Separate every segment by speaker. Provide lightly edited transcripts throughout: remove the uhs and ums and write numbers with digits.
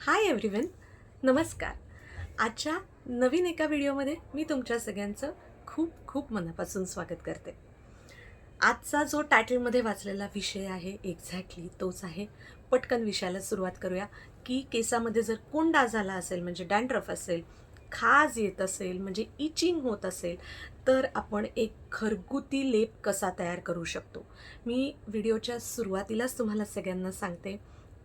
Speaker 1: Hi everyone, नमस्कार. आजच्या नवीन एका व्हिडिओमध्ये मी तुमच्या सगळ्यांचं खूप खूप मनापासून स्वागत करते. आजचा जो टायटलमध्ये वाचलेला विषय आहे एक्झॅक्टली तोच आहे. पटकन विषयाला सुरुवात करूया की केसामध्ये जर कोंडा झाला असेल म्हणजे डॅन्ड्रफ असेल, खाज येत असेल म्हणजे इचिंग होत असेल, तर आपण एक घरगुती लेप कसा तयार करू शकतो. मी व्हिडिओच्या सुरुवातीलाच तुम्हाला सगळ्यांना सांगते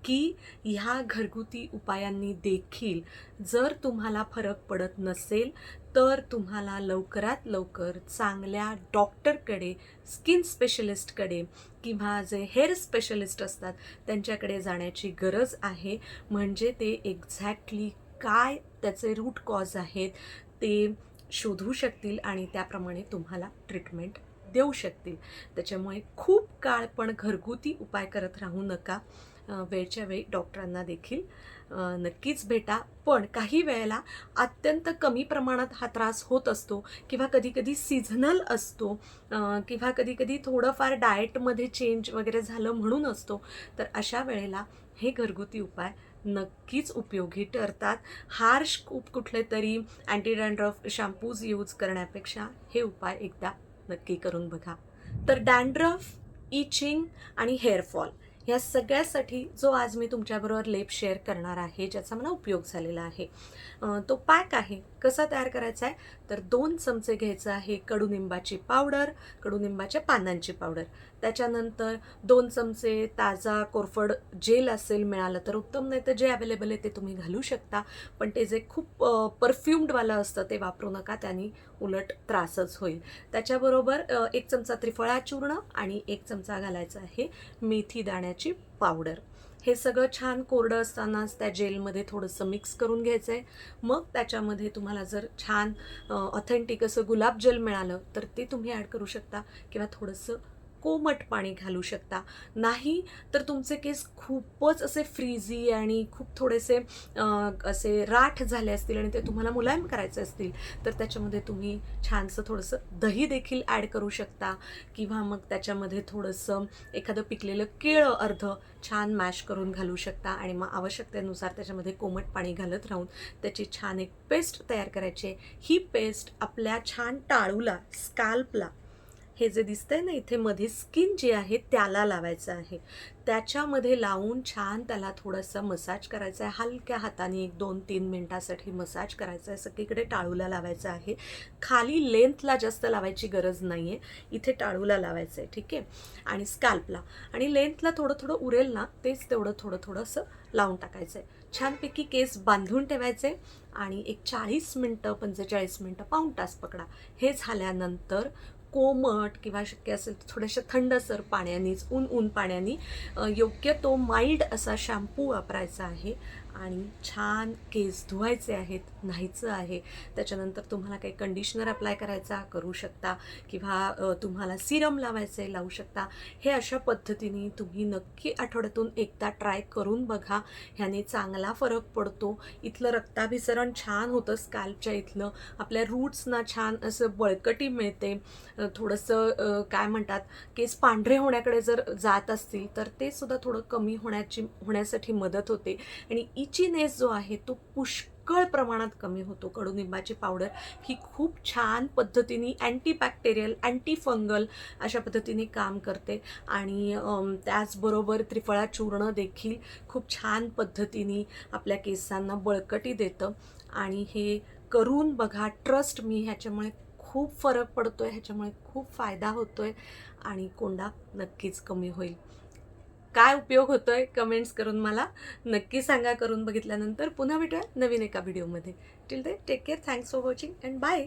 Speaker 1: की ह्या घरगुती उपायांनी देखील जर तुम्हाला फरक पडत नसेल तर तुम्हाला लवकरात लवकर चांगल्या डॉक्टरकडे, स्किन स्पेशलिस्टकडे किंवा जे हेअर स्पेशलिस्ट असतात त्यांच्याकडे जाण्याची गरज आहे. म्हणजे ते एक्झॅक्टली काय त्याचे रूट कॉज आहेत ते शोधू शकतील आणि त्याप्रमाणे तुम्हाला ट्रीटमेंट देऊ शकतील. त्याच्यामुळे खूप काळ पण घरगुती उपाय करत राहू नका. वेळच्या वेळी डॉक्टरांना देखील नक्कीच भेटा. पण काही वेळेला अत्यंत कमी प्रमाणात हा त्रास होत असतो किंवा कधीकधी सीझनल असतो किंवा कधीकधी थोडंफार डाएटमध्ये चेंज वगैरे झालं म्हणून असतो. तर अशा वेळेला हे घरगुती उपाय नक्कीच उपयोगी ठरतात. हार्श कुठले तरी अँटी डॅन्ड्रफ शॅम्पूज यूज करण्यापेक्षा हे उपाय एकदा नक्की करून बघा. तर डॅन्ड्रफ, इचिंग आणि हेअरफॉल ह्या सगळ्यासाठी जो आज मी तुमच्याबरोबर लेप शेअर करणार आहे, ज्याचा मला उपयोग झालेला आहे, तो पॅक आहे. कसा तयार करायचा आहे तर 2 चमचे घ्यायचं आहे कडुनिंबाची पावडर, कडुनिंबाच्या पानांची पावडर. त्याच्यानंतर 2 चमचे ताजा कोरफड जेल असेल मिळालं तर उत्तम, नाही तर जे अवेलेबल आहे ते तुम्ही घालू शकता. पण ते जे खूप परफ्युम्डवालं असतं ते वापरू नका, त्यांनी उलट त्रासच होईल. त्याच्याबरोबर 1 चमचा त्रिफळा चूर्ण आणि 1 चमचा घालायचा आहे मेथी दाण्याची पावडर. हे सगळं छान कोरडं असतानाच त्या जेलमध्ये थोडंसं मिक्स करून घ्यायचं आहे. मग त्याच्यामध्ये तुम्हाला जर छान ऑथेंटिक असं गुलाबजल मिळालं तर ते तुम्ही ॲड करू शकता किंवा थोडंसं कोमट पाणी घालू शकता. नाही तर तुमचे केस खूपच असे फ्रीझी आणि खूप थोडेसे असे राठ झाले असतील आणि ते तुम्हाला मुलायम करायचे असतील तर त्याच्यामध्ये तुम्ही छानसं थोडंसं दही देखील ॲड करू शकता किंवा मग त्याच्यामध्ये थोडंसं एखादं पिकलेलं केळं अर्ध छान मॅश करून घालू शकता आणि मग आवश्यकतेनुसार त्याच्यामध्ये कोमट पाणी घालत राहून त्याची छान एक पेस्ट तयार करायची आहे. ही पेस्ट आपल्या छान टाळूला, स्कॅल्पला, हे जे दिसतंय ना इथे मध्ये स्किन जी आहे त्याला लावायचं आहे. त्याच्यामध्ये लावून छान त्याला थोडंसं मसाज करायचं आहे. हलक्या हाताने 1-2-3 मिनटासाठी मसाज करायचं आहे. सगळीकडे टाळूला लावायचं आहे. खाली लेंथला जास्त लावायची गरज नाही आहे, इथे टाळूला लावायचं आहे, ठीक आहे, आणि स्कॅल्पला. आणि लेंथला थोडं थोडं उरेल ना तेच तेवढं थोडं थोडं असं लावून टाकायचं आहे. छानपैकी केस बांधून ठेवायचे आणि एक 40 मिनटं, 45 मिनटं, पाऊण तास पकडा. हे झाल्यानंतर कोमट किंवा शक्य असेल तर थोड्याशा थंडसर पाण्यानेच, ऊन पाण्याने योग्य तो माइल्ड असा शॅम्पू वापरायचा आहे आणि छान केस धुवायचे आहेत, न्हायचं आहे. त्याच्यानंतर तुम्हाला काही कंडिशनर अप्लाय करायचा करू शकता किंवा तुम्हाला सिरम लावायचे लावू शकता. हे अशा पद्धतीने तुम्ही नक्की आठवड्यातून एकदा ट्राय करून बघा. ह्याने चांगला फरक पडतो. इथलं रक्ताभिसरण छान होतं, स्कॅल्पच्या इथलं आपल्या रूट्सना छान असं बळकटी मिळते. थोडंसं काय म्हणतात, केस पांढरे होण्याकडे जर जात असतील तर ते सुद्धा थोडं कमी होण्यासाठी मदत होते. आणि इचीनेस जो आहे तो पुष्कळ प्रमाणात कमी होतो. कडुनिंबाची पावडर ही खूप छान पद्धतीने अँटीबॅक्टेरियल, अँटी फंगल अशा पद्धतीने काम करते. आणि त्याचबरोबर त्रिफळा चूर्ण देखील खूप छान पद्धतीने आपल्या केसांना बळकटी देतं. आणि हे करून बघा, ट्रस्ट मी, ह्याच्यामुळे खूप फरक पडतो आहे, ह्याच्यामुळे खूप फायदा होतो आहे आणि कोंडा नक्कीच कमी होईल. काय उपयोग होतो आहे कमेंट्स करून मला नक्की सांगा. करून बघितल्यानंतर पुन्हा भेटूया नवीन एका व्हिडिओमध्ये. Till then take care, thanks for watching and bye.